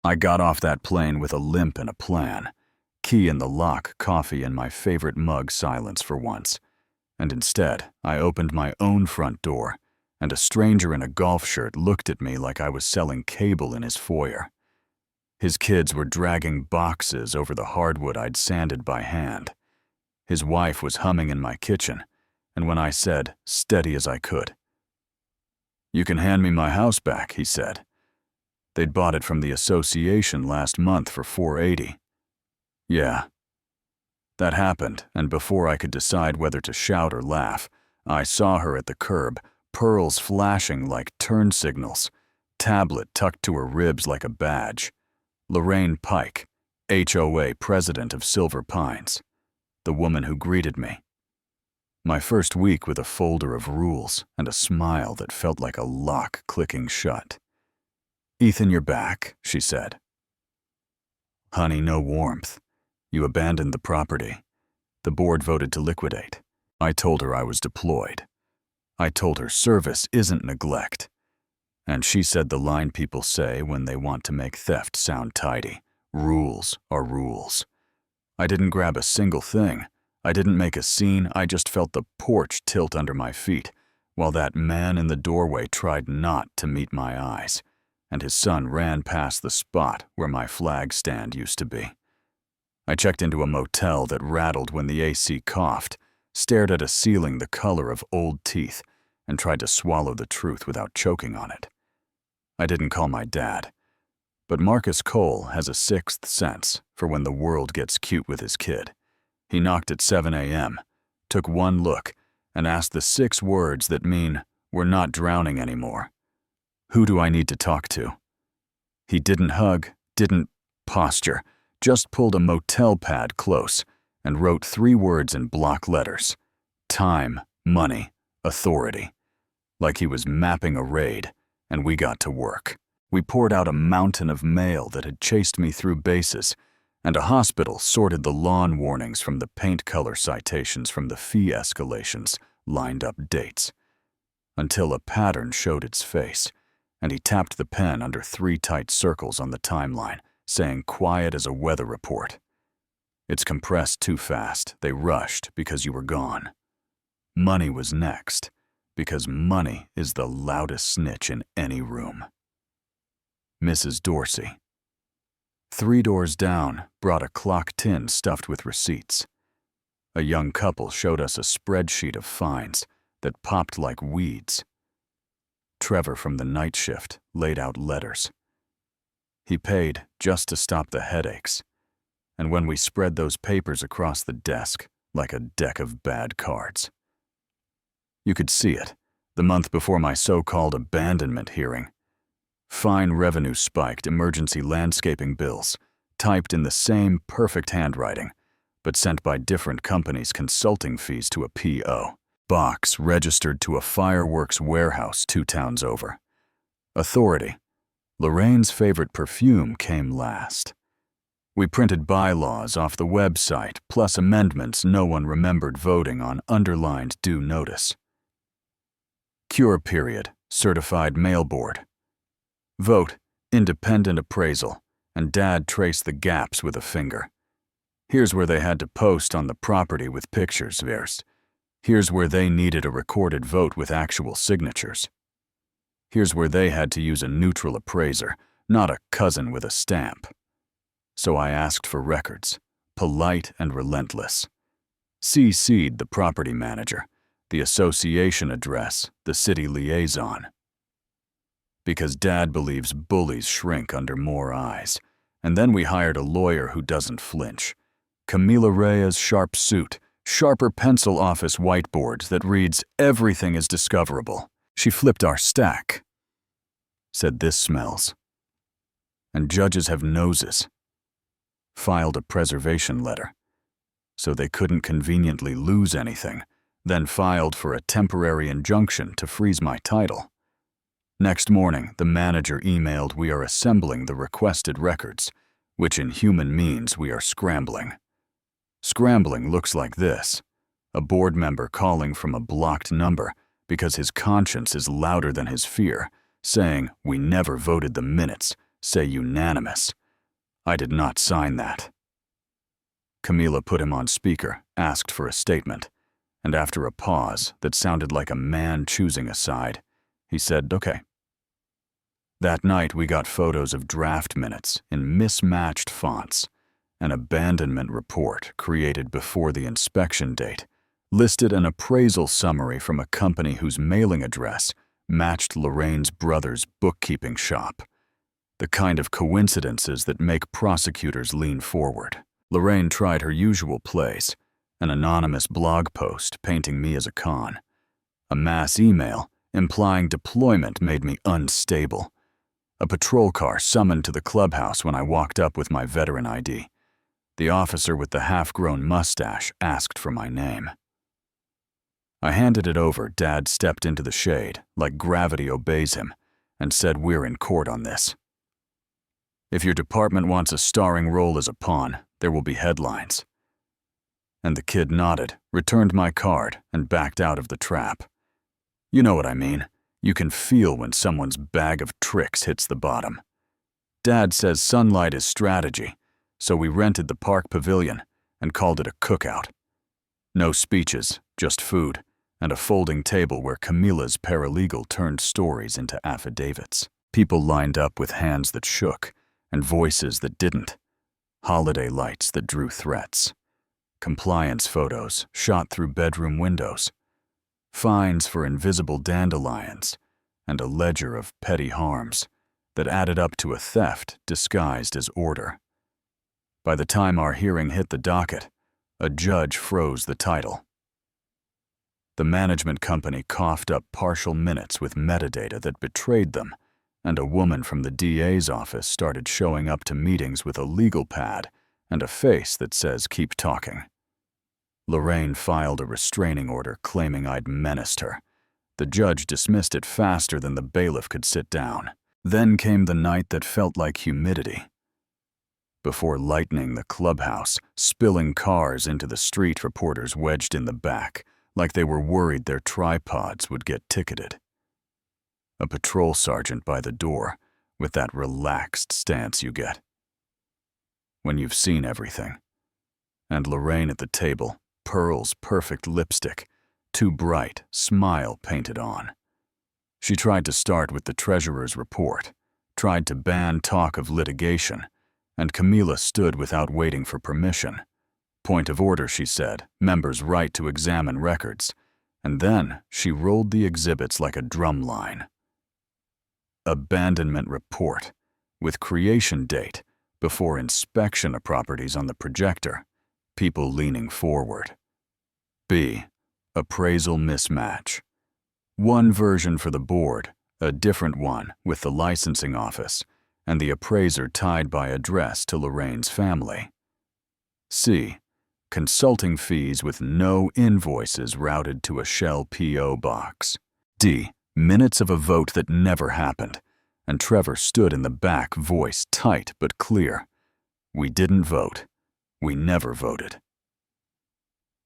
I got off that plane with a limp and a plan. Key in the lock, coffee in my favorite mug, silence for once. And instead, I opened my own front door, and a stranger in a golf shirt looked at me like I was selling cable in his foyer. His kids were dragging boxes over the hardwood I'd sanded by hand. His wife was humming in my kitchen, and when I said, steady as I could, "You can hand me my house back," he said. They'd bought it from the association last month for $480. Yeah. That happened, and before I could decide whether to shout or laugh, I saw her at the curb, pearls flashing like turn signals, tablet tucked to her ribs like a badge. Lorraine Pike, HOA president of Silver Pines, the woman who greeted me. My first week with a folder of rules and a smile that felt like a lock clicking shut. "Ethan, you're back," she said. "Honey, no warmth. You abandoned the property. The board voted to liquidate." I told her I was deployed. I told her service isn't neglect. And she said the line people say when they want to make theft sound tidy: rules are rules. I didn't grab a single thing. I didn't make a scene. I just felt the porch tilt under my feet, while that man in the doorway tried not to meet my eyes, and his son ran past the spot where my flag stand used to be. I checked into a motel that rattled when the AC coughed, stared at a ceiling the color of old teeth, and tried to swallow the truth without choking on it. I didn't call my dad, but Marcus Cole has a sixth sense for when the world gets cute with his kid. He knocked at 7 a.m., took one look, and asked the 6 words that mean, "We're not drowning anymore. Who do I need to talk to?" He didn't hug, didn't posture, just pulled a motel pad close and wrote 3 words in block letters: time, money, authority. Like he was mapping a raid, and we got to work. We poured out a mountain of mail that had chased me through bases, and a hospital sorted the lawn warnings from the paint color citations from the fee escalations, lined up dates, until a pattern showed its face, and he tapped the pen under 3 tight circles on the timeline, saying quiet as a weather report. It's compressed too fast. They rushed because you were gone. Money was next, because money is the loudest snitch in any room. Mrs. Dorsey. 3 doors down, brought a clock tin stuffed with receipts. A young couple showed us a spreadsheet of fines that popped like weeds. Trevor from the night shift laid out letters. He paid just to stop the headaches, and when we spread those papers across the desk like a deck of bad cards. You could see it, the month before my so-called abandonment hearing. Fine revenue spiked, emergency landscaping bills, typed in the same perfect handwriting, but sent by different companies' consulting fees to a PO. Box registered to a fireworks warehouse 2 towns over. Authority. Lorraine's favorite perfume came last. We printed bylaws off the website, plus amendments no one remembered voting on underlined due notice. Cure period, certified mail board. Vote, independent appraisal, and Dad traced the gaps with a finger. Here's where they had to post on the property with pictures versed. Here's where they needed a recorded vote with actual signatures. Here's where they had to use a neutral appraiser, not a cousin with a stamp. So I asked for records, polite and relentless. CC'd the property manager, the association address, the city liaison. Because Dad believes bullies shrink under more eyes. And then we hired a lawyer who doesn't flinch. Camila Reyes' sharp suit, sharper pencil office whiteboard that reads, "Everything is discoverable." She flipped our stack. Said, "This smells." And judges have noses. Filed a preservation letter. So they couldn't conveniently lose anything, then filed for a temporary injunction to freeze my title. Next morning, the manager emailed, "We are assembling the requested records," which in human means we are scrambling. Scrambling looks like this: a board member calling from a blocked number because his conscience is louder than his fear, saying, "We never voted the minutes. say unanimous. I did not sign that. Camila put him on speaker, asked for a statement, and after a pause that sounded like a man choosing a side, he said, "Okay." That night we got photos of draft minutes in mismatched fonts. An abandonment report created before the inspection date listed an appraisal summary from a company whose mailing address matched Lorraine's brother's bookkeeping shop. The kind of coincidences that make prosecutors lean forward. Lorraine tried her usual plays, an anonymous blog post painting me as a con. A mass email implying deployment made me unstable. A patrol car summoned to the clubhouse when I walked up with my veteran ID. The officer with the half-grown mustache asked for my name. I handed it over. Dad stepped into the shade, like gravity obeys him, and said, "We're in court on this. If your department wants a starring role as a pawn, there will be headlines." And the kid nodded, returned my card, and backed out of the trap. You know what I mean. You can feel when someone's bag of tricks hits the bottom. Dad says sunlight is strategy, so we rented the park pavilion and called it a cookout. No speeches, just food, and a folding table where Camila's paralegal turned stories into affidavits. People lined up with hands that shook and voices that didn't. Holiday lights that drew threats. Compliance photos shot through bedroom windows. Fines for invisible dandelions, and a ledger of petty harms that added up to a theft disguised as order. By the time our hearing hit the docket, a judge froze the title. The management company coughed up partial minutes with metadata that betrayed them, and a woman from the DA's office started showing up to meetings with a legal pad and a face that says, "Keep talking." Lorraine filed a restraining order claiming I'd menaced her. The judge dismissed it faster than the bailiff could sit down. Then came the night that felt like humidity. Before lightning the clubhouse, spilling cars into the street, reporters wedged in the back, like they were worried their tripods would get ticketed. A patrol sergeant by the door, with that relaxed stance you get when you've seen everything. And Lorraine at the table, Pearl's perfect lipstick, too bright, smile painted on. She tried to start with the treasurer's report, tried to ban talk of litigation, and Camila stood without waiting for permission. "Point of order," she said, "members' right to examine records." And then she rolled the exhibits like a drum line. Abandonment report, with creation date, before inspection of properties on the projector, people leaning forward. B. Appraisal mismatch. One version for the board, a different one with the licensing office, and the appraiser tied by address to Lorraine's family. C. Consulting fees with no invoices routed to a shell P.O. box. D. Minutes of a vote that never happened, and Trevor stood in the back, voice tight but clear. "We didn't vote. We never voted."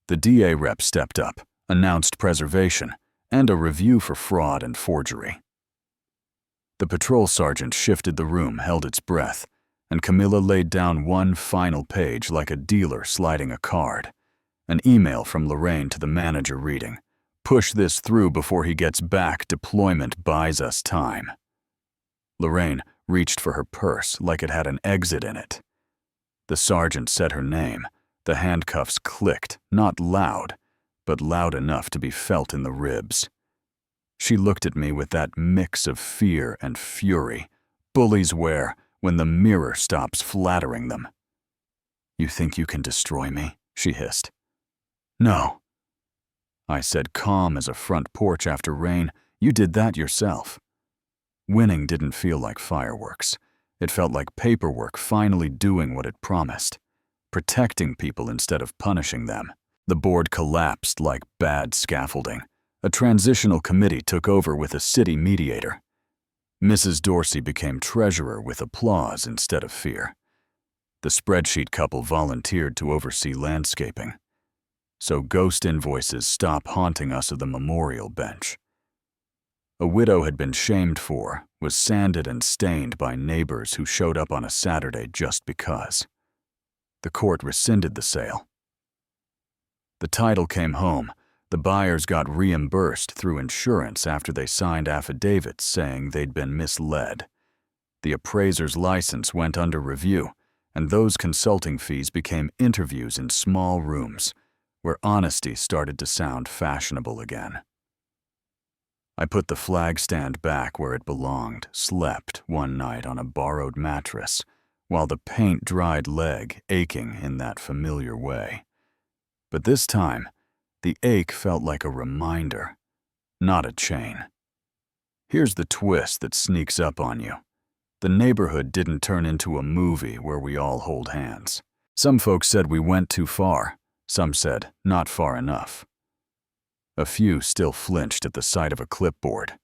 The DA rep stepped up, announced preservation, and a review for fraud and forgery. The patrol sergeant shifted the room, held its breath, and Camila laid down one final page like a dealer sliding a card. An email from Lorraine to the manager reading, "Push this through before he gets back. Deployment buys us time." Lorraine reached for her purse like it had an exit in it. The sergeant said her name. The handcuffs clicked, not loud, but loud enough to be felt in the ribs. She looked at me with that mix of fear and fury bullies wear when the mirror stops flattering them. "You think you can destroy me?" she hissed. "No," I said, calm as a front porch after rain. "You did that yourself." Winning didn't feel like fireworks. It felt like paperwork finally doing what it promised, protecting people instead of punishing them. The board collapsed like bad scaffolding. A transitional committee took over with a city mediator. Mrs. Dorsey became treasurer with applause instead of fear. The spreadsheet couple volunteered to oversee landscaping. So ghost invoices stop haunting us at the memorial bench. a widow had been shamed for, was sanded and stained by neighbors who showed up on a Saturday just because. The court rescinded the sale. The title came home. The buyers got reimbursed through insurance after they signed affidavits saying they'd been misled. The appraiser's license went under review, and those consulting fees became interviews in small rooms, where honesty started to sound fashionable again. I put the flag stand back where it belonged, slept one night on a borrowed mattress, while the paint-dried leg aching in that familiar way. But this time, the ache felt like a reminder, not a chain. Here's the twist that sneaks up on you. The neighborhood didn't turn into a movie where we all hold hands. Some folks said we went too far. Some said not far enough. A few still flinched at the sight of a clipboard.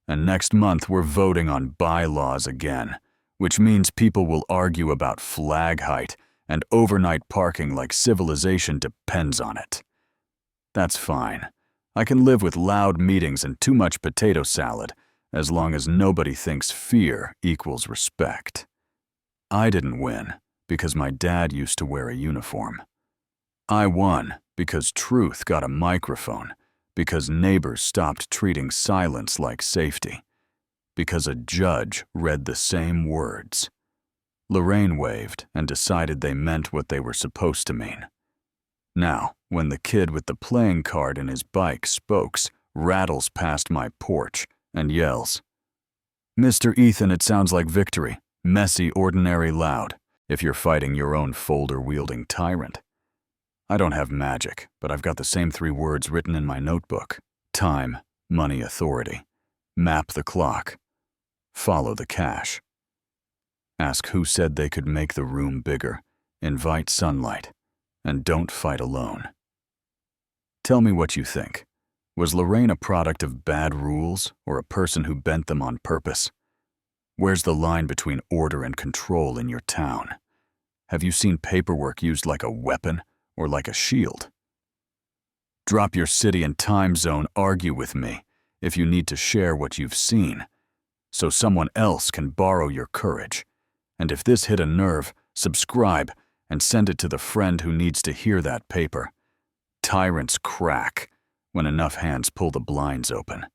And next month we're voting on bylaws again, which means people will argue about flag height and overnight parking like civilization depends on it. That's fine. I can live with loud meetings and too much potato salad, as long as nobody thinks fear equals respect. I didn't win because my dad used to wear a uniform. I won because truth got a microphone, because neighbors stopped treating silence like safety, because a judge read the same words. Lorraine waved and decided they meant what they were supposed to mean. Now, when the kid with the playing card in his bike spokes, rattles past my porch, and yells, "Mr. Ethan, it sounds like victory. Messy, ordinary, loud, if you're fighting your own folder-wielding tyrant." I don't have magic, but I've got the same 3 words written in my notebook. Time, money, authority. Map the clock. Follow the cash. Ask who said they could make the room bigger. Invite sunlight. And don't fight alone. Tell me what you think. Was Lorraine a product of bad rules or a person who bent them on purpose? Where's the line between order and control in your town? Have you seen paperwork used like a weapon or like a shield? Drop your city and time zone, argue with me if you need to share what you've seen, so someone else can borrow your courage. And if this hit a nerve, subscribe and send it to the friend who needs to hear that paper. Tyrants crack when enough hands pull the blinds open.